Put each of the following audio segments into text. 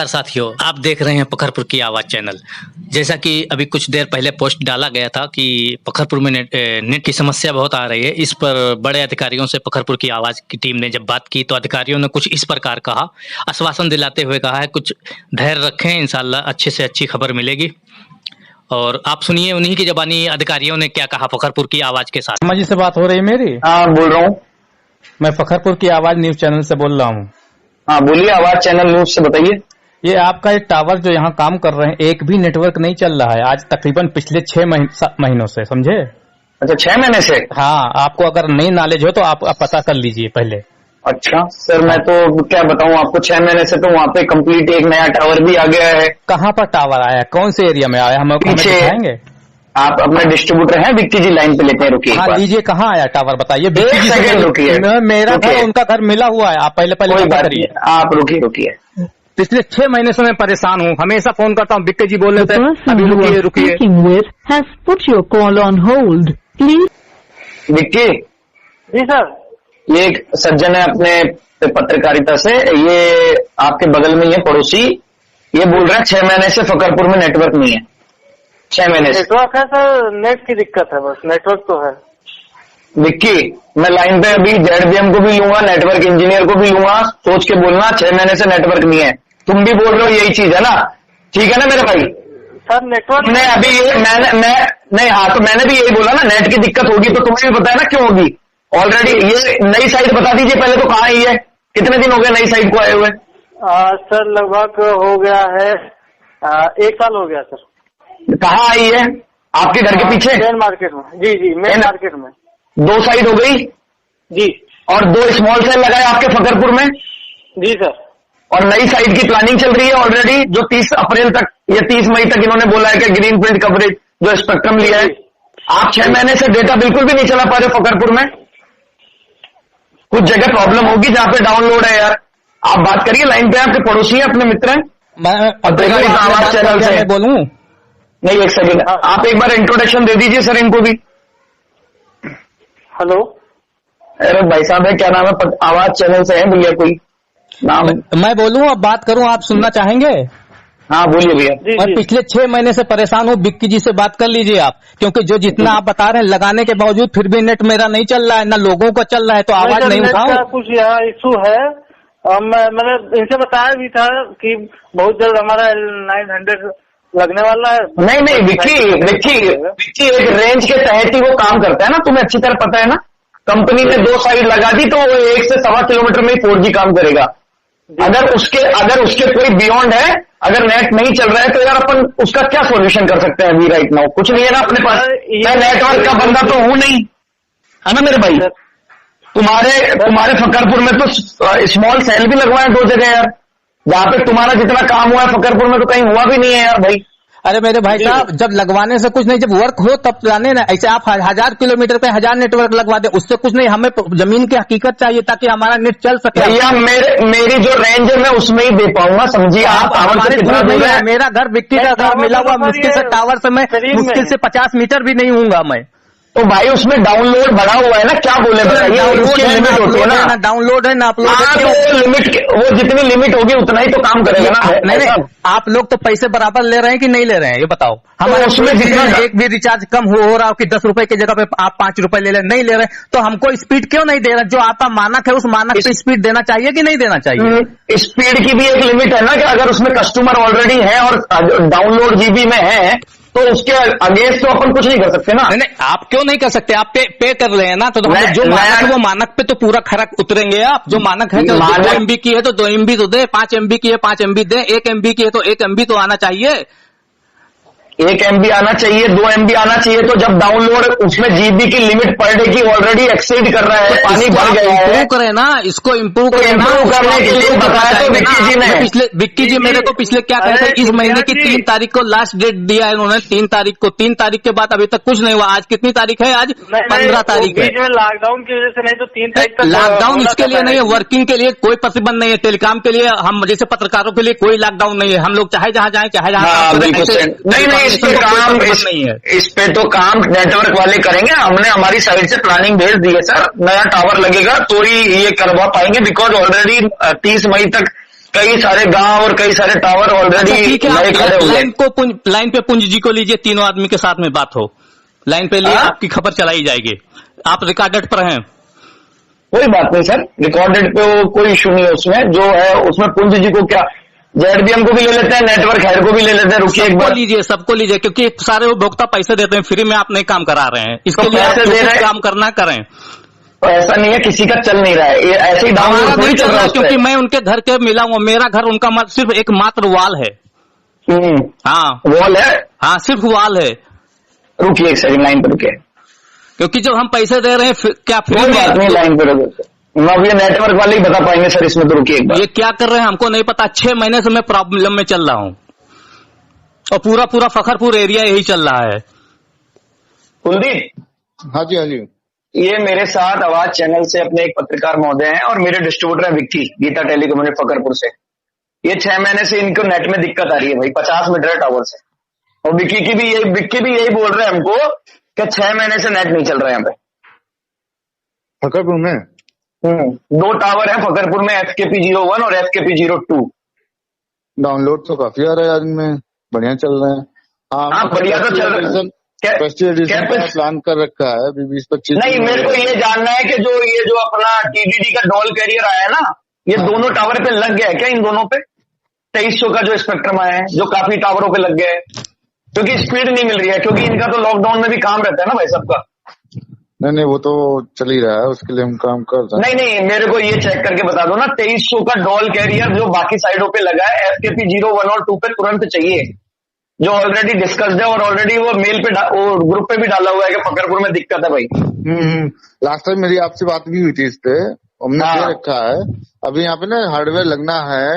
नमस्कार साथियों, आप देख रहे हैं पखरपुर की आवाज़ चैनल। जैसा कि अभी कुछ देर पहले पोस्ट डाला गया था कि पखरपुर में नेट की समस्या बहुत आ रही है। इस पर बड़े अधिकारियों से पखरपुर की आवाज़ की टीम ने जब बात की तो अधिकारियों ने कुछ इस प्रकार कहा, आश्वासन दिलाते हुए कहा है कुछ धैर्य रखें, इंशाल्लाह अच्छे से अच्छी खबर मिलेगी। और आप सुनिए उन्हीं की ज़बानी अधिकारियों ने क्या कहा पखरपुर की आवाज़ के साथ। जी से बात हो रही है मेरी? हाँ, बोल रहा हूँ। मैं पखरपुर की आवाज़ न्यूज चैनल से बोल रहा हूँ। हाँ बोलिए, आवाज़ चैनल न्यूज से बताइए। ये आपका एक टावर जो यहाँ काम कर रहे हैं, एक भी नेटवर्क नहीं चल रहा है आज तकरीबन पिछले 6 महीनों से, समझे? अच्छा, 6 महीने से? हाँ, आपको अगर नहीं नॉलेज हो तो आप पता कर लीजिए पहले। अच्छा सर, मैं तो क्या बताऊँ आपको, 6 महीने से तो वहाँ पे कंप्लीट एक नया टावर भी आ गया है। कहाँ पर टावर आया, कौन से एरिया में आया, हमें दिखाएंगे? आप अपने डिस्ट्रीब्यूटर हैं, विक्की जी लाइन पे लेते हैं, रुकिए। हाँ लीजिए, कहाँ आया टावर बताइए। एक सेकंड रुकिए, मेरा घर उनका घर मिला हुआ है, आप पहले पता करिए। आप रुकिए। पिछले 6 महीने से मैं परेशान हूँ, हमेशा फोन करता हूँ, विक्की जी बोल रहे थे अभी रुकिए। विक्की जी सर। ये एक सज्जन है अपने पत्रकारिता से, ये आपके बगल में ही है, पड़ोसी। ये बोल रहे हैं 6 महीने से फकरपुर में नेटवर्क नहीं है। 6 महीने से नेटवर्क है सर, नेट की दिक्कत है, बस नेटवर्क तो है। विक्की, मैं लाइन पे अभी जेडबीएम को भी लूंगा, नेटवर्क इंजीनियर को भी लूंगा, सोच के बोलना 6 महीने से नेटवर्क नहीं है। तुम भी बोल रहे हो यही चीज है ना? ठीक है ना मेरे भाई? सर नेटवर्क मैं अभी ये मैंने भी यही बोला ना, नेट की दिक्कत होगी तो तुम्हें भी पता है ना क्यों होगी। ऑलरेडी ये नई साइट बता दीजिए पहले, तो कहाँ आई है, कितने दिन हो गए नई साइट को आए हुए? सर लगभग हो गया है 1 साल हो गया सर। कहाँ आई है? आपके घर के पीछे? मेन मार्केट में। जी मेन मार्केट में। 2 साइट हो गई जी, और 2 स्मॉल सेल लगाए आपके फकरपुर में? जी सर। और नई साइट की प्लानिंग चल रही है ऑलरेडी, जो 30 अप्रैल तक या 30 मई तक इन्होंने बोला है कि ग्रीन फील्ड कवरेज जो स्पेक्ट्रम लिया है। आप 6 महीने से डेटा बिल्कुल भी नहीं चला पा रहे फकरपुर में। कुछ जगह प्रॉब्लम होगी जहाँ पे डाउनलोड है यार। आप बात करिए, लाइन पे आपके पड़ोसी हैं, अपने मित्र हैं। मैं पत्रकारिता आवाज़ चैनल से बोलूं? नहीं, एक सेकंड, आप एक बार इंट्रोडक्शन दे दीजिए सर इनको भी। हेलो, अरे भाई साहब है, क्या नाम है? आवाज़ चैनल से है भैया, कोई नाम? मैं बोलूं, अब बात करूं, आप सुनना चाहेंगे? हाँ बोलिए भैया। मैं पिछले 6 महीने से परेशान हूँ, विक्की जी से बात कर लीजिए आप, क्योंकि जो जितना आप बता रहे हैं लगाने के बावजूद फिर भी नेट मेरा नहीं चल रहा है, ना लोगों का चल रहा है, तो आवाज नहीं उठाऊं? कुछ यहाँ इशू है, मैंने इनसे बताया भी था कि बहुत जल्द हमारा 900 लगने वाला है। नहीं विक्की एक रेंज के तहत ही वो काम करता है ना, तुम्हें अच्छी तरह पता है ना। कंपनी ने 2 साइड लगा दी तो वो 1 से 1.25 किलोमीटर में ही 4G काम करेगा। अगर उसके कोई बियॉन्ड है, अगर नेट नहीं चल रहा है तो यार अपन उसका क्या सॉल्यूशन कर सकते हैं अभी राइट नाउ? कुछ नहीं है ना अपने पास। मैं नेटवर्क का बंदा तो हूं नहीं, है ना मेरे भाई? तुम्हारे फकरपुर में तो स्मॉल सेल भी लगवाए 2 जगह यार, जहाँ पे तुम्हारा जितना काम हुआ है फकरपुर में तो कहीं हुआ भी नहीं है यार भाई। अरे मेरे भाई साहब, जब लगवाने से कुछ नहीं, जब वर्क हो तब जाने ना। ऐसे आप 1000 किलोमीटर पे 1000 नेटवर्क लगवा दे, उससे कुछ नहीं। हमें जमीन की हकीकत चाहिए ताकि हमारा नेट चल सके। भैया मेरी जो रेंज है मैं उसमें ही दे पाऊंगा, समझिए आप। हमारे दूर नहीं है, मेरा घर विक्की का घर मिला हुआ, मुश्किल से टावर से मैं मुश्किल से 50 मीटर भी नहीं हूँगा मैं। तो भाई उसमें डाउनलोड बढ़ा हुआ है ना, क्या बोले बताइए? उसकी लिमिट होती है ना, डाउनलोड है ना अपलोड है। वो जितनी लिमिट होगी उतना ही तो काम करेगा ना। नहीं, आप लोग तो पैसे बराबर ले रहे हैं कि नहीं ले रहे हैं, ये बताओ। हमारे उसमें जितना एक भी रिचार्ज कम हो रहा हो कि 10 रुपए की जगह पे आप 5 रुपए ले रहे, नहीं ले रहे, तो हमको स्पीड क्यों नहीं दे रहा? जो आपका मानक है उस मानक पे स्पीड देना चाहिए कि नहीं देना चाहिए? स्पीड की भी एक लिमिट है ना, कि अगर उसमें कस्टमर ऑलरेडी है और डाउनलोड जीबी में है तो उसके अगेंस्ट तो अपन कुछ नहीं कर सकते ना। नहीं, आप क्यों नहीं कर सकते? आप पे कर रहे हैं ना, तो जो मानक है वो मानक पे तो पूरा खरक उतरेंगे आप। जो मानक है 2 MB की है तो 2 MB तो दे, 5 MB की है 5 MB दे, 1 MB की है तो 1 MB तो आना चाहिए। 1 MB आना चाहिए, 2 MB आना चाहिए, तो जब डाउनलोड उसमें जीबी की लिमिट पर डे की ऑलरेडी एक्सीड कर रहा है, पानी भर गया है। इम्प्रूव करे ना, इसको इम्प्रूव करने के लिए बताया तो विक्की जी ने। विक्की जी मेरे को पिछले क्या कहते हैं, इस महीने की 3 तारीख को लास्ट डेट दिया है इन्होंने, 3 तारीख को। 3 तारीख के बाद अभी तक कुछ नहीं हुआ। आज कितनी तारीख है? आज 15 तारीख है। लॉकडाउन की वजह से नहीं तो 3 तारीख तक। लॉकडाउन इसके लिए नहीं है, वर्किंग के लिए कोई प्रतिबंध नहीं है। टेलीकॉम के लिए, हम जैसे पत्रकारों के लिए कोई लॉकडाउन नहीं है। हम लोग चाहे जहां जाए, चाहे जहां नहीं, इस पे तो काम नेटवर्क वाले करेंगे। हमने हमारी साइड से प्लानिंग भेज दी है सर, नया टावर लगेगा तो ही ये करवा पाएंगे, बिकॉज ऑलरेडी 30 मई तक कई सारे गांव और कई सारे टावर ऑलरेडी ठीक है, नए खड़े आप हुए। लाइन पे पुंज जी को लीजिए, तीनों आदमी के साथ में बात हो, लाइन पे लिए हाँ? आपकी खबर चलाई जाएगी, आप रिकॉर्डेड पर हैं। कोई बात नहीं सर, रिकॉर्डेड पे वो कोई इशू नहीं है उसमें, जो है उसमें पुंज जी को क्या, जेडबीएम को भी ले लेते हैं, नेटवर्क हेड को भी ले लेते हैं। रुकिए एक बार, सबको लीजिए, क्योंकि सारे उपभोक्ता पैसे देते हैं, फ्री में आप नहीं काम करा रहे हैं, इसके तो लिए आप पैसे जो दे कुछ रहे हैं। काम करना करें। तो ऐसा नहीं है, किसी का चल नहीं रहा है, ये ऐसे ही हमारा डाउनलोड नहीं थोड़ी चल रहा है, उस पे। क्योंकि मैं उनके घर के मिला हूँ, मेरा घर उनका सिर्फ एक मात्र वाल है। हाँ वॉल है। हाँ, सिर्फ वाल है, रुकिए एक सेकंड, लाइन पे रुकिए। क्योंकि जब हम पैसे दे रहे हैं क्या फ्री कोई बात नहीं, में? लाइन पे रुकिए, मैं अब ये नेटवर्क वाले ही बता पाएंगे सर इसमें, तो रुकिए एक बार। ये क्या कर रहे हैं हमको नहीं पता, 6 महीने से मैं प्रॉब्लम में चल रहा हूँ और पूरा फखरपुर एरिया यही चल रहा है। कुलदीप, हाँ जी, हाँ जी। ये मेरे साथ आवाज चैनल से अपने एक पत्रकार महोदय हैं और मेरे डिस्ट्रीब्यूटर है विक्की, गीता टेलीकम्युनिकेशन फकरपुर से। ये 6 महीने से इनको नेट में दिक्कत आ रही है भाई, 50 मीटर टावर से। और विक्की भी यही बोल रहे हैं हमको कि 6 महीने से नेट नहीं चल रहा है यहाँ पे। फकरपुर में 2 टावर है फकरपुर में, FKP-01 और FKP-02। डाउनलोड तो काफी आ रहा है आज में, बढ़िया चल रहे हैं। हाँ, बढ़िया तो चल रहा है। प्लान कर रखा है अभी 20-25। नहीं, मेरे को ये जानना है कि ये जो अपना TDD का डॉल कैरियर आया है ना, ये दोनों टावर पे लग गया है क्या? इन दोनों पे 2300 का जो स्पेक्ट्रम आया है, जो काफी टावरों पे लग गया है, क्योंकि स्पीड नहीं मिल रही है, क्योंकि इनका तो लॉकडाउन में भी काम रहता है ना भाई सबका। नहीं, वो तो चल ही रहा है, उसके लिए हम काम कर रहे हैं। नहीं, मेरे को ये चेक करके बता दो ना, 2300 का डॉल कैरियर जो बाकी साइडों पे लगा है, FKP-01 और 2 पे तुरंत चाहिए, जो ऑलरेडी डिस्कस्ड है और ऑलरेडी वो मेल पे वो ग्रुप पे भी डाला हुआ है कि फकरपुर में दिक्कत है भाई। लास्ट टाइम मेरी आपसे बात भी हुई थी इस पे, हमने हाँ। दे रखा है। अभी यहाँ पे ना हार्डवेयर लगना है,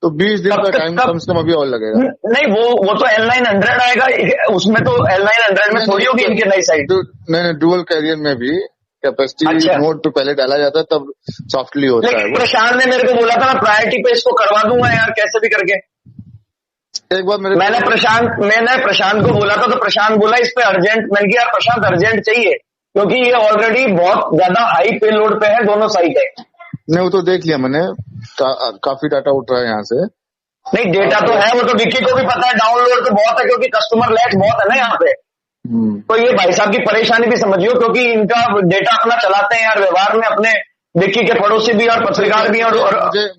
तो 20 दिन का टाइम कम से कम अभी और लगेगा। नहीं, वो तो L900 आएगा, उसमें तो L900 में थोड़ी होगी इनकी नई साइड। नहीं, डुअल कैरियर में भी कैपेसिटी अच्छा। मोड पे पहले डाला जाता है, तब सॉफ्टली होता है लेकिन वो। प्रशांत ने मेरे को बोला था मैं प्रायोरिटी पे इसको करवा दूंगा यार, कैसे भी करके। एक बार मैंने प्रशांत को बोला था, तो प्रशांत बोला इस पे अर्जेंट। मैंने कहा यार प्रशांत, अर्जेंट चाहिए, क्योंकि ये ऑलरेडी बहुत ज्यादा हाई पे लोड पे है, दोनों साइड है। नहीं, वो तो देख लिया मैंने, काफी डाटा उठ रहा है यहाँ से। नहीं, डेटा तो है, वो तो विक्की को भी पता है, डाउनलोड तो बहुत है, क्योंकि कस्टमर लैग बहुत है ना यहाँ पे। तो ये भाई साहब की परेशानी भी समझियो, क्योंकि इनका डेटा अपना चलाते हैं यार, व्यवहार में अपने विक्की के पड़ोसी भी और पत्रकार भी। और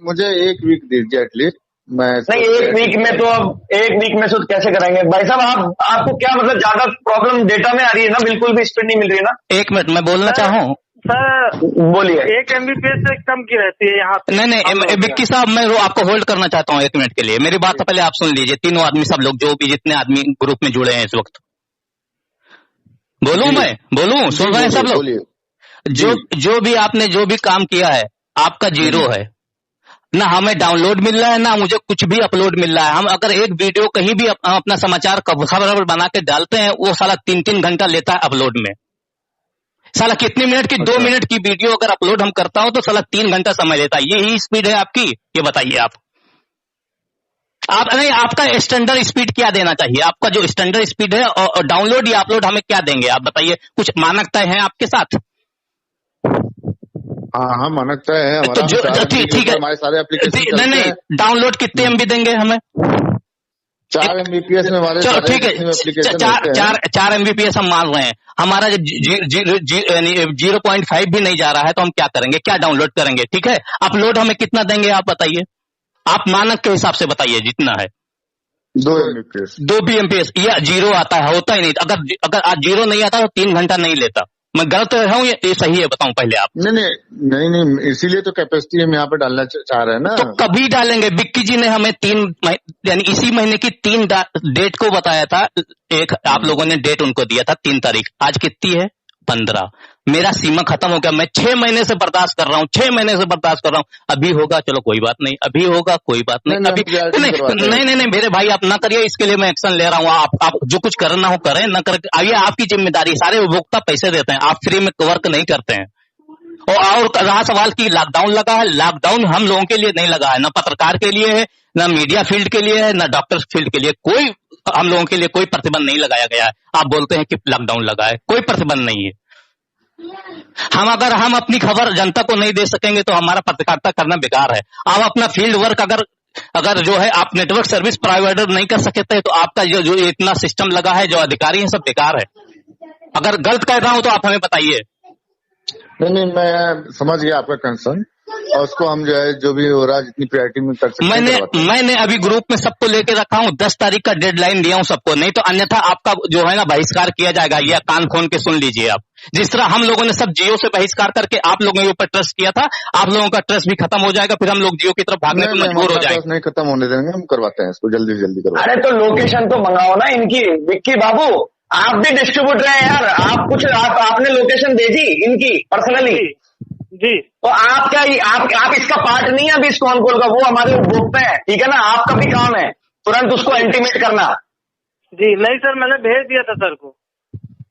मुझे 1 वीक दीजिए एटलीस्ट। नहीं, 1 वीक में तो अब 1 वीक में तो कैसे कराएंगे भाई साहब? आपको क्या मतलब ज्यादा प्रॉब्लम डेटा में आ रही है ना? बिल्कुल भी स्पीड नहीं मिल रही है ना? 1 मिनट मैं बोलना चाहूँ। सर बोलिए। 1 MBPS से कम की रहती है यहाँ पे। नहीं, विक्की साहब, मैं आपको होल्ड करना चाहता हूँ 1 मिनट के लिए। मेरी बात तो पहले आप सुन लीजिए, तीनों आदमी, सब लोग जो भी जितने आदमी ग्रुप में जुड़े हैं इस वक्त। बोलूं सुन रहे हैं सब लोग? जो भी आपने जो भी काम किया है, आपका 0 है ना। हमें डाउनलोड मिल रहा है ना मुझे कुछ भी अपलोड मिल रहा है। हम अगर एक वीडियो कहीं भी अपना समाचार खबर बना के डालते हैं, वो साला 3-3 घंटा लेता है अपलोड में। साला कितने मिनट की 2 मिनट की वीडियो अगर अपलोड हम करता हूं तो साला 3 घंटा समय लेता है। यही स्पीड है आपकी? ये बताइए आप नहीं, आपका स्टैंडर्ड स्पीड क्या देना चाहिए? आपका जो स्टैंडर्ड स्पीड है और डाउनलोड या अपलोड हमें क्या देंगे आप बताइए? कुछ मानक तय है आपके साथ? हाँ, मानक तय है तो ठीक है, हमारे सारे एप्लीकेशन। नहीं, डाउनलोड कितने MB देंगे हमें? 4 MBPS में हमारे। चलो ठीक है, 4 MBPS हम मान रहे हैं। हमारा जब 0.5 भी नहीं जा रहा है तो हम क्या करेंगे? क्या डाउनलोड करेंगे? ठीक है, अपलोड हमें कितना देंगे आप बताइए? आप मानक के हिसाब से बताइए जितना है। 2 MBPS। 2 MBPS या 0 आता है? होता ही नहीं। अगर आज 0 नहीं आता तो 3 घंटा नहीं लेता। मैं गलत हूँ ये सही है? बताऊं पहले आप। नहीं, इसीलिए तो कैपेसिटी हम यहाँ पे डालना चाह रहे हैं ना। तो कभी डालेंगे? विक्की जी ने हमें 3 यानी इसी महीने की 3 डेट को बताया था। एक आप लोगों ने डेट उनको दिया था 3 तारीख। आज कितनी है? 15। मेरा सीमा खत्म हो गया। मैं 6 महीने से बर्दाश्त कर रहा हूँ, 6 महीने से बर्दाश्त कर रहा हूँ। अभी होगा चलो कोई बात नहीं, अभी होगा कोई बात नहीं। अभी नहीं मेरे भाई, आप ना करिए, इसके लिए मैं एक्शन ले रहा हूँ। आप जो कुछ करना हो करें, न करें, ये आपकी जिम्मेदारी। सारे उपभोक्ता पैसे देते हैं, आप फ्री में वर्क नहीं करते हैं। और रहा सवाल की लॉकडाउन लगा है, लॉकडाउन हम लोगों के लिए नहीं लगा है, ना पत्रकार के लिए है, ना मीडिया फील्ड के लिए है, ना डॉक्टर फील्ड के लिए। कोई हम लोगों के लिए कोई प्रतिबंध नहीं लगाया गया है। आप बोलते हैं कि लॉकडाउन लगा है, कोई प्रतिबंध नहीं है। हम अपनी खबर जनता को नहीं दे सकेंगे तो हमारा पत्रकारिता करना बेकार है। आप अपना फील्ड वर्क अगर अगर जो है आप नेटवर्क सर्विस प्रोवाइडर नहीं कर सकते तो आपका जो इतना सिस्टम लगा है, जो अधिकारी हैं सब बेकार है। अगर गलत कर रहा हूं तो आप हमें बताइए। नहीं, मैं समझ गया आपका कंसर्न, और उसको हम जो है जो भी हो रहा है जितनी प्रायोरिटी में कर सकते हैं। मैंने अभी ग्रुप में सबको लेके रखा हूँ, 10 तारीख का डेडलाइन दिया हूँ सबको, नहीं तो अन्यथा आपका जो है ना बहिष्कार किया जाएगा। ये कान खोल के सुन लीजिए आप। जिस तरह हम लोगों ने सब जियो से बहिष्कार करके आप लोगों के ऊपर ट्रस्ट किया था, आप लोगों का ट्रस्ट भी खत्म हो जाएगा, फिर हम लोग जियो की तरफ भागने को मजबूर हो जाएंगे। नहीं खत्म होने देंगे, हम करवाते हैं इसको जल्दी से जल्दी करवाते अरे तो लोकेशन तो मंगाओ ना इनकी। विक्की बाबू आप भी डिस्ट्रीब्यूटर हैं यार, आपने लोकेशन भेजी इनकी पर्सनली जी। तो आप क्या आप इसका पार्ट नहीं है अभी इस कॉन कॉल का, वो हमारे उपभोक्ता है, ठीक है ना। आपका भी काम है तुरंत उसको इंटीमेट करना। जी नहीं सर, मैंने भेज दिया था सर को।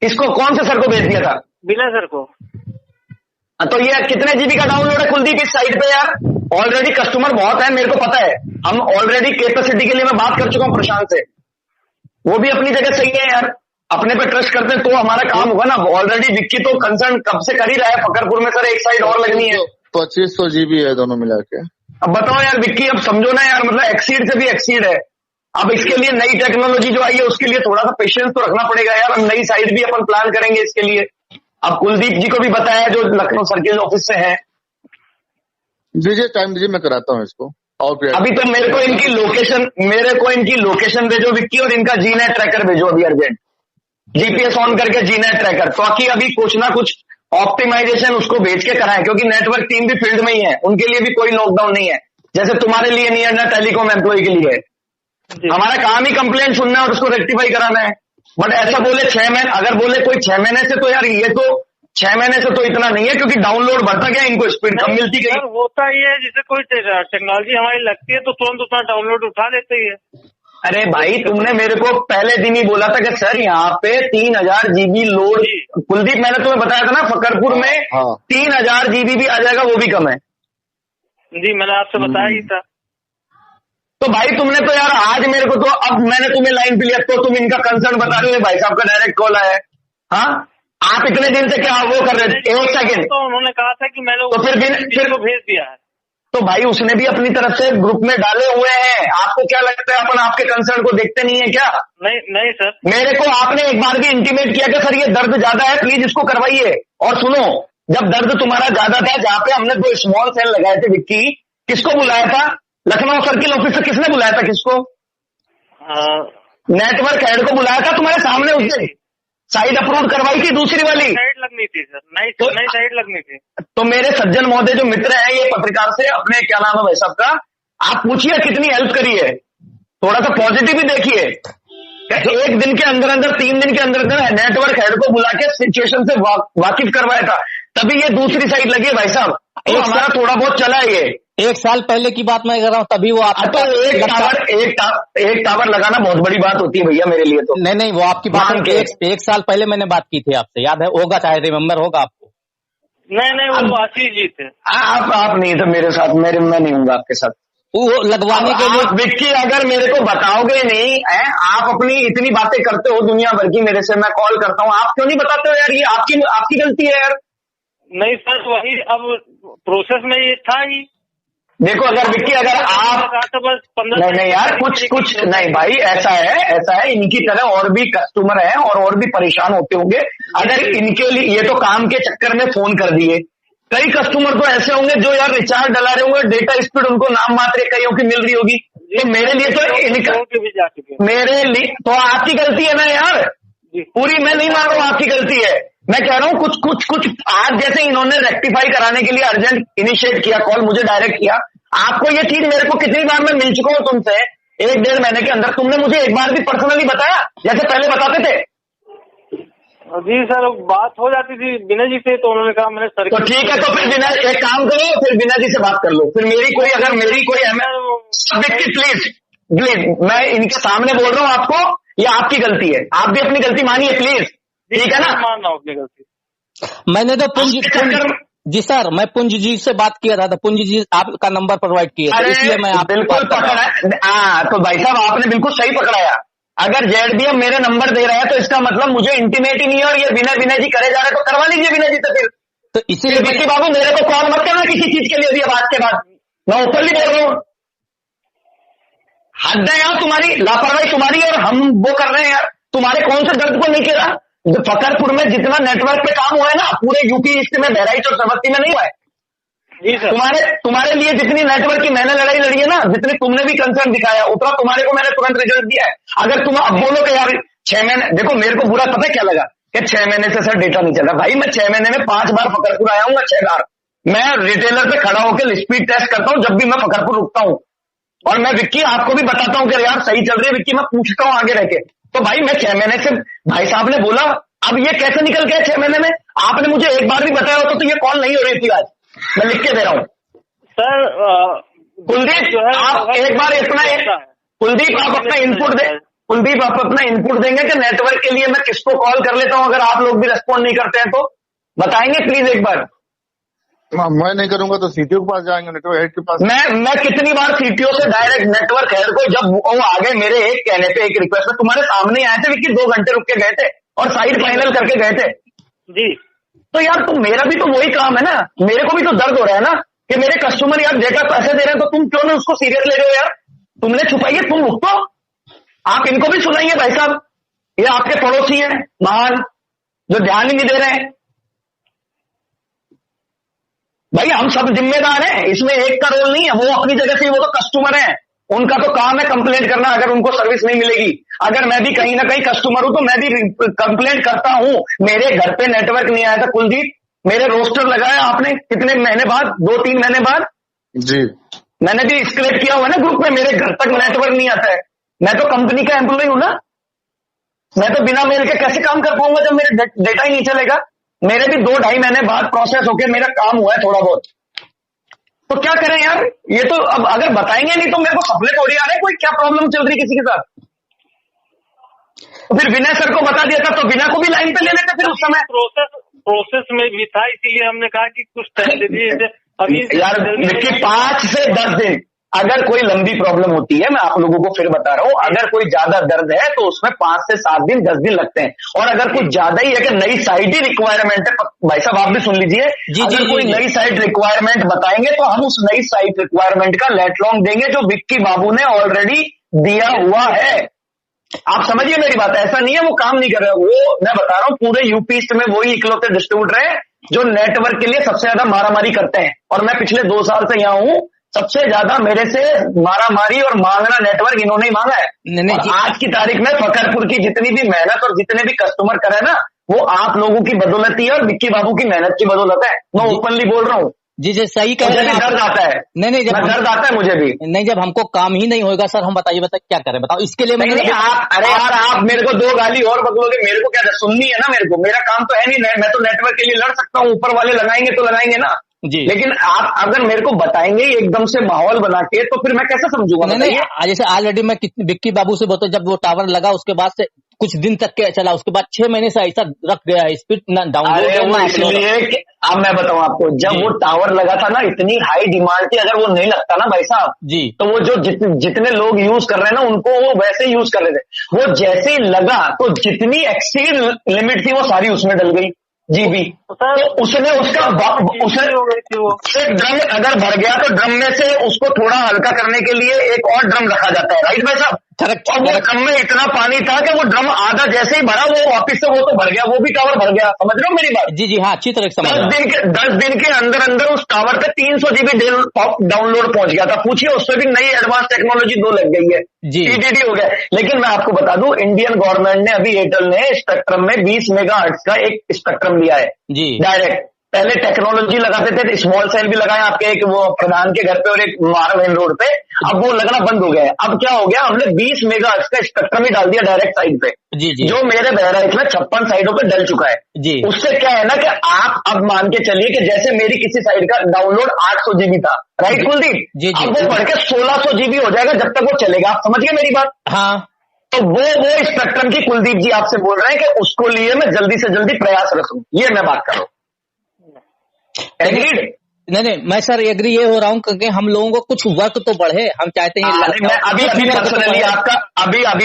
इसको कौन से सर को भेज दिया था? विनय सर को। तो ये कितने जीबी का डाउनलोड है कुलदीप इस साइट पे यार? ऑलरेडी कस्टमर बहुत है, मेरे को पता है। हम ऑलरेडी कैपेसिटी के लिए मैं बात कर चुका हूँ प्रशांत से, वो भी अपनी जगह सही है यार। अपने पे ट्रस्ट करते हैं तो हमारा काम होगा ना। ऑलरेडी विक्की तो कंसर्न कब से कर ही रहा है, फकरपुर में सर एक साइड और लगनी है। 2500 GB है दोनों मिला के। अब बताओ यार विक्की, अब समझो ना यार, मतलब एक्सीड से भी एक्सीड है। अब इसके लिए नई टेक्नोलॉजी जो आई है उसके लिए थोड़ा सा पेशेंस तो रखना पड़ेगा यार। हम नई साइड भी अपन प्लान करेंगे इसके लिए। अब कुलदीप जी को भी बताया जो लखनऊ सर्किल ऑफिस से है। दीजिए टाइम दीजिए, मैं कराता हूँ इसको। और अभी तो मेरे को इनकी लोकेशन भेजो विक्की, और इनका जीनेट ट्रैकर भेजो अभी अर्जेंट। जीपीएस ऑन करके जीनेट ट्रैकर, ताकि अभी कुछ ना कुछ ऑप्टिमाइजेशन उसको भेज के कराएं, क्योंकि नेटवर्क टीम भी फील्ड में ही है, उनके लिए भी कोई लॉकडाउन नहीं है, जैसे तुम्हारे लिए नहीं है ना टेलीकॉम एम्प्लॉय के लिए है। हमारा काम ही कंप्लेंट सुनना है और उसको रेक्टिफाई कराना है। बट ऐसा बोले 6 महीने, अगर बोले कोई 6 महीने से, तो यार ये तो 6 महीने से तो इतना नहीं है, क्योंकि डाउनलोड बढ़ता गया, इनको स्पीड कम मिलती गई। होता ही है, जैसे कोई टेक्नोलॉजी हमारी लगती है तो तुरंत उतना डाउनलोड उठा लेते ही है। अरे भाई तुमने मेरे को पहले दिन ही बोला था कि सर यहाँ पे 3000 GB लोड। कुलदीप मैंने तुम्हें बताया था ना फकरपुर में 3000 GB भी आ जाएगा, वो भी कम है। जी मैंने आपसे बताया ही था। तो भाई तुमने तो यार आज मेरे को तो, अब मैंने तुम्हें लाइन पे लिया तो तुम इनका कंसर्न बता रहे हो, भाई साहब का डायरेक्ट कॉल आया है। हाँ आप इतने दिन से क्या वो कर रहे थे? एक सेकंड, तो उन्होंने कहा था कि मैंने तो फिर को भेज दिया है। तो भाई उसने भी अपनी तरफ से ग्रुप में डाले हुए हैं। आपको क्या लगता है अपन आपके कंसर्न को देखते नहीं है क्या? नहीं सर, मेरे को आपने एक बार भी इंटीमेट किया कि सर ये दर्द ज्यादा है, प्लीज इसको करवाइए। और सुनो, जब दर्द तुम्हारा ज्यादा था, जहाँ पे हमने 2 स्मॉल सेल लगाए थे विक्की, किसको बुलाया था? लखनऊ सर्किल ऑफिस से किसने बुलाया था? किसको? नेटवर्क हेड को बुलाया था तुम्हारे सामने। उसने साइड अप्रूव करवाई थी, दूसरी वाली साइड लगनी थी सर, नई साइड लगनी थी। तो मेरे सज्जन महोदय जो मित्र हैं ये पत्रकार से, अपने क्या नाम है भाई साहब का, आप पूछिए कितनी हेल्प करी है। थोड़ा सा पॉजिटिव ही देखिए। एक दिन के अंदर 3 दिन के अंदर नेटवर्क हेड को बुला के सिचुएशन से वाकिफ करवाया था, तभी ये दूसरी साइड लगी है भाई साहब। तो हमारा थोड़ा बहुत चला है ये। 1 साल पहले की बात मैं कर रहा हूँ, तभी वो आपका तो एक टावर लगाना बहुत बड़ी बात होती है भैया मेरे लिए तो। नहीं वो आपकी बात एक साल पहले मैंने बात की थी आपसे, याद है? होगा, चाहे रिमेम्बर होगा आपको। नहीं वो आशीष जी थे। आप नहीं थे मेरे साथ, मैं नहीं हूँ आपके साथ वो लगवाने के लिए। विक्की अगर मेरे को बताओगे नहीं है, आप अपनी इतनी बातें करते हो दुनिया भर की, मेरे से मैं कॉल करता हूँ, आप क्यों नहीं बताते हो यार? ये आपकी गलती है यार। नहीं सर, वही अब प्रोसेस में ये था ही। देखो अगर विक्की, अगर आप तो बस 15 नहीं यार, कुछ नहीं भाई, ऐसा है इनकी तरह और भी कस्टमर हैं और भी परेशान होते होंगे। अगर इनके लिए ये तो काम के चक्कर में फोन कर दिए, कई कस्टमर तो ऐसे होंगे जो यार रिचार्ज डला रहे होंगे, डेटा स्पीड उनको नाम मात्र कईयों की मिल रही होगी। तो मेरे लिए तो इनका, मेरे लिए तो आपकी गलती है ना यार, पूरी मैं नहीं मान रहा हूँ आपकी गलती है। मैं कह रहा हूँ कुछ आज जैसे इन्होंने रेक्टिफाई कराने के लिए अर्जेंट इनिशिएट किया, कॉल मुझे डायरेक्ट किया। आपको ये चीज मेरे को कितनी बार मैं मिल चुका हूँ तुमसे, 1-1.5 महीने के अंदर तुमने मुझे एक बार भी पर्सनली बताया जैसे पहले बताते थे? जी सर, बात हो जाती थी विनय जी से, तो उन्होंने कहा मैंने सर। तो ठीक है, तो फिर विनय एक काम करो, फिर विनय जी से बात कर लो। फिर मेरी कोई प्लीज मैं इनके सामने बोल रहा हूँ आपको, ये आपकी गलती है, आप भी अपनी गलती मानिए प्लीज, ठीक है ना? मान रहा हूँ अपनी गलती। मैंने तो जी सर, मैं पुंज जी से बात किया था, तो पुंज जी आपका नंबर प्रोवाइड किया, इसलिए मैं आप बिल्कुल पकड़ा। तो भाई साहब आपने बिल्कुल सही पकड़ाया। अगर जेडबीएम मेरे नंबर दे रहा है तो इसका मतलब मुझे इंटीमेट ही नहीं है, और ये विनय जी करे जा रहे हैं, तो करवा लीजिए विनय जी से। फिर तो इसीलिए विक्की बाबू मेरे को कॉल मत करना किसी चीज के लिए भी, अब आज के बाद मैं ओपनली बोल रहा हूँ। हद है यार तुम्हारी, लापरवाही तुम्हारी, और हम वो कर रहे हैं यार। तुम्हारे कौन से दर्द को नहीं किया? फकरपुर में जितना नेटवर्क पे काम हुआ है ना, पूरे यूपी ईस्ट में, बहराइच और श्रावस्ती में नहीं हुआ है। जी सर। तुम्हारे लिए जितनी नेटवर्क की मैंने लड़ाई लड़ी है ना, जितनी तुमने भी कंसर्न दिखाया, उतना तुम्हारे को मैंने तुरंत रिजल्ट दिया है। अगर तुम अब बोलो कि यार 6 महीने, देखो मेरे को बुरा पता है क्या लगा कि 6 महीने से सर डेटा नहीं चल रहा। भाई मैं 6 महीने में 5 बार फकरपुर आया हूँ, 6 बार मैं रिटेलर पे खड़ा होकर स्पीड टेस्ट करता हूँ जब भी मैं फकरपुर रुकता हूँ। और मैं विक्की आपको भी बताता हूँ कि यार सही चल रही है विक्की, मैं पूछता हूँ आगे रह के। तो भाई मैं 6 महीने से, भाई साहब ने बोला अब ये कैसे निकल गया 6 महीने में? आपने मुझे एक बार भी बताया होता तो ये कॉल नहीं हो रही थी आज। मैं लिख के दे रहा हूँ सर। कुलदीप आप एक बार इतना, कुलदीप आप अपना इनपुट दे, कुलदीप आप अपना इनपुट देंगे कि नेटवर्क के लिए मैं किसको कॉल कर लेता हूँ अगर आप लोग भी रेस्पॉन्ड नहीं करते हैं तो बताएंगे प्लीज एक बार। मैं नहीं करूंगा तो सीटीओ के पास जाएंगे, नेटवर्क हेड के पास। मैं कितनी बार सीटीओ से डायरेक्ट नेटवर्क हेड को, जब वो आ गए मेरे एक कहने पे, एक रिक्वेस्ट पे, तुम्हारे सामने आए थे विक्की, 2 घंटे रुक के गए थे और साइड फाइनल करके गए थे जी। तो यार तुम, मेरा भी तो वही काम है ना, मेरे को भी तो दर्द हो रहा है ना कि मेरे कस्टमर यार डेटा पैसे दे रहे हैं, तो तुम क्यों नहीं उसको सीरियस ले रहे हो यार? तुमने छुपाइए, तुम रुक तो, आप इनको भी सुनाइए भाई साहब, ये आपके पड़ोसी हैं महान, जो ध्यान ही नहीं दे रहे हैं। भाई हम सब जिम्मेदार हैं, इसमें एक का रोल नहीं है, वो अपनी जगह से, वो तो कस्टमर है, उनका तो काम है कंप्लेंट करना अगर उनको सर्विस नहीं मिलेगी। अगर मैं भी कहीं ना कहीं कस्टमर हूं तो मैं भी कंप्लेंट करता हूं। मेरे घर पे नेटवर्क नहीं आया था कुलदीप, मेरे रोस्टर लगाया आपने कितने महीने बाद, 2-3 महीने बाद जी, मैंने भी स्क्रेप किया हुआ है ना ग्रुप में, मेरे घर तक नेटवर्क नहीं आता है। मैं तो कंपनी का एम्प्लॉय हूं ना, मैं तो बिना मेल के कैसे काम कर पाऊंगा जब मेरे डेटा ही नहीं चलेगा? मेरे भी 2-2.5 महीने बाद प्रोसेस होके मेरा काम हुआ है थोड़ा बहुत, तो क्या करें यार? ये तो अब अगर बताएंगे नहीं तो मेरे को सपने थोड़ी आ रहे हैं कोई क्या प्रॉब्लम चल रही किसी के साथ। तो फिर विनय सर को बता दिया था तो विनय को भी लाइन पे ले लेते फिर उस समय। प्रोसेस में भी था, इसीलिए हमने कहा कि कुछ टाइम दे दीजिए अभी यार देखिए 5 से 10 दिन, अगर कोई लंबी प्रॉब्लम होती है, मैं आप लोगों को फिर बता रहा हूं, अगर कोई ज्यादा दर्द है तो उसमें 5 से 7 दिन 10 दिन लगते हैं। और अगर कुछ ज्यादा ही है कि नई साइट ही रिक्वायरमेंट है, भाई साहब आप भी सुन लीजिए, अगर कोई नई साइट रिक्वायरमेंट बताएंगे तो हम उस नई साइट रिक्वायरमेंट का लेट लॉन्ग देंगे जो विक्की बाबू ने ऑलरेडी दिया हुआ है। आप समझिए मेरी बात, ऐसा नहीं है वो काम नहीं कर रहे। वो मैं बता रहा हूँ पूरे यूपी ईस्ट में वही इकलौते डिस्ट्रीब्यूटर हैं जो नेटवर्क के लिए सबसे ज्यादा मारामारी करते हैं। और मैं पिछले 2 साल से यहाँ हूँ, सबसे ज्यादा मेरे से मारामारी और मांगना नेटवर्क इन्होंने ही मांगा है। और आज की तारीख में फकरपुर की जितनी भी मेहनत और जितने भी कस्टमर करे ना, वो आप लोगों की बदौलत ही है और विक्की बाबू की मेहनत की बदौलत है। मैं ओपनली बोल रहा हूँ। जी जी सही कह रहे हैं। दर्द आता है, नहीं जब दर्द आता है मुझे भी। नहीं, जब हमको काम ही नहीं होगा सर, हम बताइए क्या करें, बताओ इसके लिए। नहीं आप, अरे यार आप मेरे को 2 गाली और बदलोगे, मेरे को क्या सुननी है ना, मेरे को मेरा काम तो है नहीं, मैं तो नेटवर्क के लिए लड़ सकता हूँ, ऊपर वाले लगाएंगे तो लगाएंगे ना जी। लेकिन आप अगर मेरे को बताएंगे एकदम से माहौल बना के, तो फिर मैं कैसे समझूंगा? नहीं, जैसे ऑलरेडी मैं विक्की बाबू से बोलता, जब वो टावर लगा उसके बाद से कुछ दिन तक के चला, उसके बाद 6 महीने से ऐसा रख गया है, स्पीड ना डाउनलोड। इसलिए अब मैं बताऊं आपको, जब वो टावर लगा था ना, इतनी हाई डिमांड थी, अगर वो नहीं लगता ना भाई साहब जी, तो वो जो जितने लोग यूज कर रहे हैं ना, उनको वो वैसे यूज कर रहे थे। वो जैसे ही लगा तो जितनी एक्सीड लिमिट थी वो सारी उसमें डल गई जीबी। तो उसने उसका उसे ड्रम अगर भर गया तो ड्रम में से उसको थोड़ा हल्का करने के लिए एक और ड्रम रखा जाता है, राइट भाई साहब? और वो ड्रम में इतना पानी था कि वो ड्रम आधा जैसे ही भरा वो वापिस से वो तो भर गया, वो भी टावर भर गया। समझ रहे हो मेरी बात? जी जी हाँ, अच्छी तरह समझ। 10 दिन के अंदर उस टावर पे 300 GB डाउनलोड पहुंच गया था। पूछिए, उससे भी नई एडवांस टेक्नोलॉजी 2 लग गई है, TDD हो गया। लेकिन मैं आपको बता दूं, इंडियन गवर्नमेंट ने अभी एयरटेल ने स्पेक्ट्रम में 20 मेगाहर्ट्ज का एक स्पेक्ट्रम लिया है जी डायरेक्ट। पहले टेक्नोलॉजी लगाते थे, स्मॉल सेल भी लगाए आपके एक वो प्रधान के घर पे और एक मार मेन रोड पे, अब वो लगना बंद हो गया है। अब क्या हो गया, हमने 20 मेगाहर्ट्ज का स्पेक्ट्रम ही डाल दिया डायरेक्ट साइड पे जी, जो मेरे बहराइच में 56 साइडों पे डल चुका है जी। उससे क्या है ना कि आप अब मान के चलिए कि जैसे मेरी किसी साइड का डाउनलोड 800 GB था, राइट कुलदीप? अब वो बढ़ के 1600 GB हो जाएगा जब तक वो चलेगा। आप समझ गए मेरी बात? हाँ। तो वो स्पेक्ट्रम की कुलदीप जी आपसे बोल रहे हैं कि उसको लिए मैं जल्दी से जल्दी प्रयास रखूं, ये मैं बात कर रहा हूं। नहीं मैं सर एग्री ये हो रहा हूँ क्योंकि हम लोगों को कुछ वर्क तो बढ़े, हम चाहते हैं। मैं अभी पर्सनली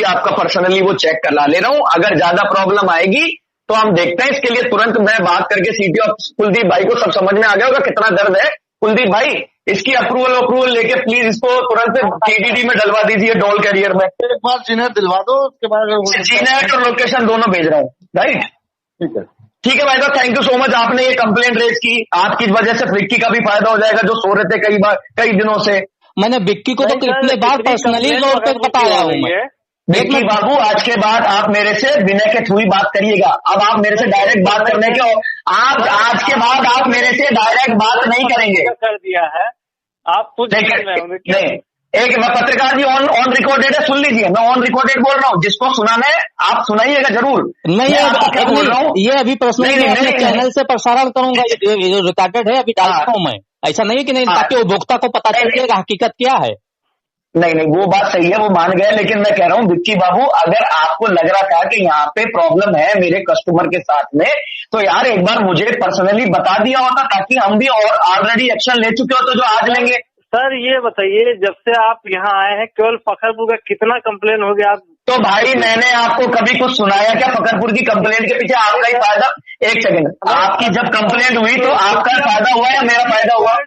आपका पर्सनली वो चेक करा ले रहा हूँ। अगर ज्यादा प्रॉब्लम आएगी तो हम देखते हैं, इसके लिए तुरंत मैं बात करके सीटीओ कुलदीप भाई को सब समझ में आ गया होगा कितना दर्द है। कुलदीप भाई इसकी अप्रूवल लेके प्लीज इसको तुरंत TDD में डलवा दीजिए, डॉल कैरियर में। एक बार जीनेट दिलवा दो, उसके बाद अगर हो सकता है- जीनेट और लोकेशन दोनों भेज रहा हूँ, राइट? ठीक है। ठीक है भाई साहब, थैंक यू सो मच। आपने ये कंप्लेंट रेज की, आपकी वजह से विक्की का भी फायदा हो जाएगा जो सो रहे थे कई दिनों से। मैंने विक्की को तो कितने बार पर्सनली तौर पे बताया हूँ मैं। विक्की बाबू, आज के बाद आप मेरे से विनय के थ्रू ही बात करिएगा। अब आप मेरे से डायरेक्ट बात करने के, आप आज के बाद आप मेरे से डायरेक्ट बात नहीं करेंगे। कर दिया है आप खुद नहीं, एक मैं पत्रकार जी ऑन रिकॉर्डेड है, सुन लीजिए, मैं ऑन रिकॉर्डेड बोल रहा हूँ, जिसको सुनाना है आप सुनाइएगा जरूर। नहीं, क्या बोल रहा हूँ, ये अभी पर्सनली अपने चैनल से प्रसारण करूंगा, ये जो रिकॉर्डेड है अभी डालता हूँ मैं। ऐसा नहीं है कि नहीं, ताकि उपभोक्ता को पता चलेगा हकीकत क्या है। नहीं, वो बात सही है, वो मान गए, लेकिन मैं कह रहा हूँ विक्की बाबू, अगर आपको लग रहा था कि यहाँ पे प्रॉब्लम है मेरे कस्टमर के साथ में, तो यार एक बार मुझे पर्सनली बता दिया होता, ताकि हम भी और ऑलरेडी एक्शन ले चुके होते जो आज लेंगे। सर ये बताइए, जब से आप यहाँ आए हैं केवल फखरपुर का कितना कंप्लेन हो गया? आप तो भाई मैंने आपको कभी कुछ सुनाया क्या? फखरपुर की कंप्लेंट के पीछे आपका ही फायदा? एक सेकंड, आपकी जब कंप्लेंट हुई तो आपका फायदा हुआ या मेरा फायदा हुआ?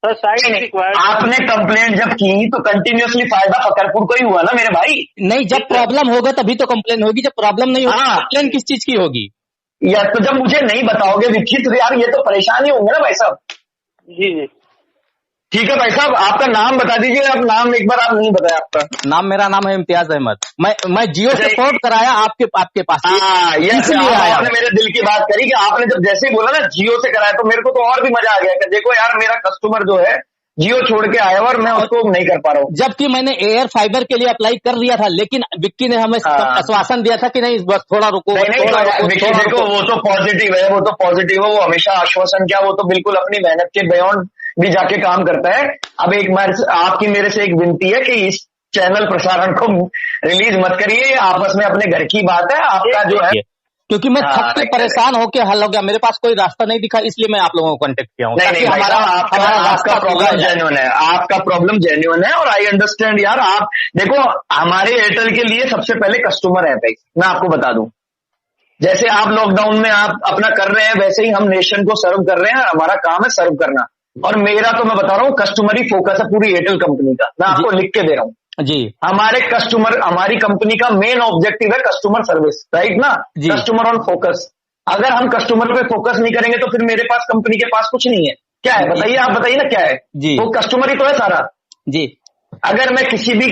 सर साइड आपने कंप्लेंट जब की तो कंटिन्यूअसली फायदा फखरपुर को ही हुआ ना मेरे भाई। नहीं, जब प्रॉब्लम होगा तभी तो कंप्लेन होगी, जब प्रॉब्लम नहीं होगी हाँ। कंप्लेन किस चीज की होगी? यार तो जब मुझे नहीं बताओगे विक्की, तो यार ये तो परेशानी होंगे ना भाई साहब। जी जी ठीक है भाई साहब, आपका नाम बता दीजिए। आप नाम एक बार आप नहीं बताया आपका। मेरा नाम है इम्तियाज अहमद। मैं जियो से पोर्ट कराया आपके पास। हाँ, इसलिए आया। आपने मेरे दिल की बात करी कि आपने जब जैसे ही बोला ना जियो से कराया, तो मेरे को तो और भी मजा आ गया कि देखो यार मेरा कस्टमर जो है जियो छोड़ के आया और मैं उसको नहीं कर पा रहा हूँ। जबकि मैंने एयर फाइबर के लिए अप्लाई कर दिया था, लेकिन विक्की ने हमें आश्वासन दिया था कि नहीं बस थोड़ा रुको। विक्की देखो, वो तो पॉजिटिव है, वो हमेशा आश्वासन क्या, वो तो बिल्कुल अपनी मेहनत के बियॉन्ड भी जाके काम करता है। अब एक बार आपकी मेरे से एक विनती है कि इस चैनल प्रसारण को रिलीज मत करिए, आपस में अपने घर की बात है। आपका जो है, क्योंकि मैं थक के परेशान होकर हल हो गया, मेरे पास कोई रास्ता नहीं दिखा, इसलिए मैं आप लोगों को कांटेक्ट किया हूँ। नहीं, आपका प्रॉब्लम जेन्युइन है, आपका प्रॉब्लम जेन्युइन है और आई अंडरस्टैंड यार। आप देखो, हमारे एयरटेल के लिए सबसे पहले कस्टमर है भाई, मैं आपको बता दूं। जैसे आप लॉकडाउन में आप अपना कर रहे हैं, वैसे ही हम नेशन को सर्व कर रहे हैं। हमारा काम है सर्व करना, और मेरा तो मैं बता रहा हूँ कस्टमर ही फोकस है पूरी एयरटेल कंपनी का। मैं आपको लिख के दे रहा हूँ जी। हमारे कस्टमर, हमारी कंपनी का मेन ऑब्जेक्टिव है कस्टमर सर्विस, राइट ना? Customer on focus. अगर हम कस्टमर पे फोकस नहीं करेंगे तो फिर मेरे पास, कंपनी के पास कुछ नहीं है। क्या है बताइए, आप बताइए ना क्या है जी। वो कस्टमर ही तो है सारा जी। अगर मैं किसी भी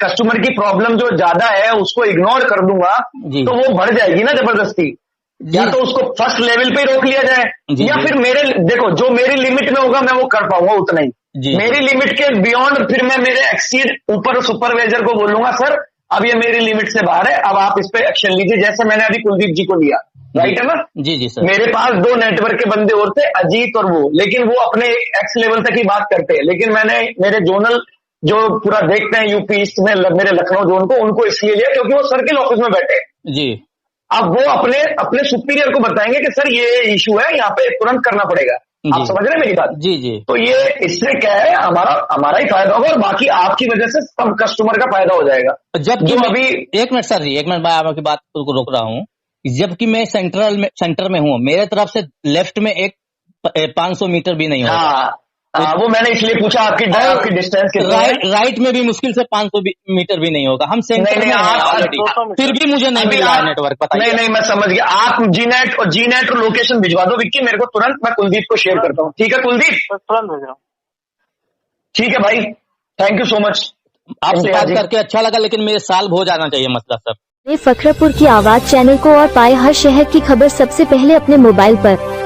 कस्टमर की प्रॉब्लम जो ज्यादा है उसको इग्नोर कर दूंगा तो वो बढ़ जाएगी ना जबरदस्ती। या तो उसको फर्स्ट लेवल पे रोक लिया जाए, या फिर देखो जो मेरी लिमिट में होगा मैं वो कर पाऊंगा उतना ही। मेरी लिमिट के बियॉन्ड फिर मैं मेरे एक्सीड ऊपर सुपरवाइजर को बोलूंगा, सर अब ये मेरी लिमिट से बाहर है, अब आप इस पे एक्शन लीजिए, जैसे मैंने अभी कुलदीप जी को लिया। राइट है ना? जी जी सर। मेरे पास 2 नेटवर्क के बंदे और थे, अजीत और वो, लेकिन वो अपने एक्स लेवल तक ही बात करते हैं। लेकिन मैंने मेरे जोनल जो पूरा देखते हैं यूपी ईस्ट में, मेरे लखनऊ जोन को, उनको इसलिए लिया क्योंकि वो सर्किल ऑफिस में बैठे जी। अब वो अपने सुपीरियर को बताएंगे कि सर ये इशू है, यहाँ पे तुरंत करना पड़ेगा। आप समझ रहे हैं मेरी बात? जी जी। तो ये इससे क्या है, हमारा ही फायदा होगा और बाकी आपकी वजह से सब कस्टमर का फायदा हो जाएगा। जबकि अभी 1 मिनट सर जी, 1 मिनट मैं आपकी बात को रोक रहा हूँ। जबकि मैं सेंटर में हूँ, मेरे तरफ से लेफ्ट में एक 500 मीटर भी नहीं होगा। वो मैंने इसलिए पूछा आपकी डिस्टेंस कितना है। राइट में भी मुश्किल से 500 मीटर भी नहीं होगा। हम सेंटर में ऑलरेडी, फिर भी मुझे नहीं मिला नेटवर्क। पता नहीं, मैं समझ गया। आप जीनेट और लोकेशन भिजवा दो विक्की मेरे को तुरंत, मैं कुलदीप को शेयर करता हूँ। ठीक है कुलदीप? तुरंत भेजा। ठीक है भाई, थैंक यू सो मच। आपसे बात करके अच्छा लगा, लेकिन मेरे सॉल्व हो जाना चाहिए मसला सर। फखरपुर की आवाज चैनल को और पाए हर शहर की खबर सबसे पहले अपने मोबाइल पर।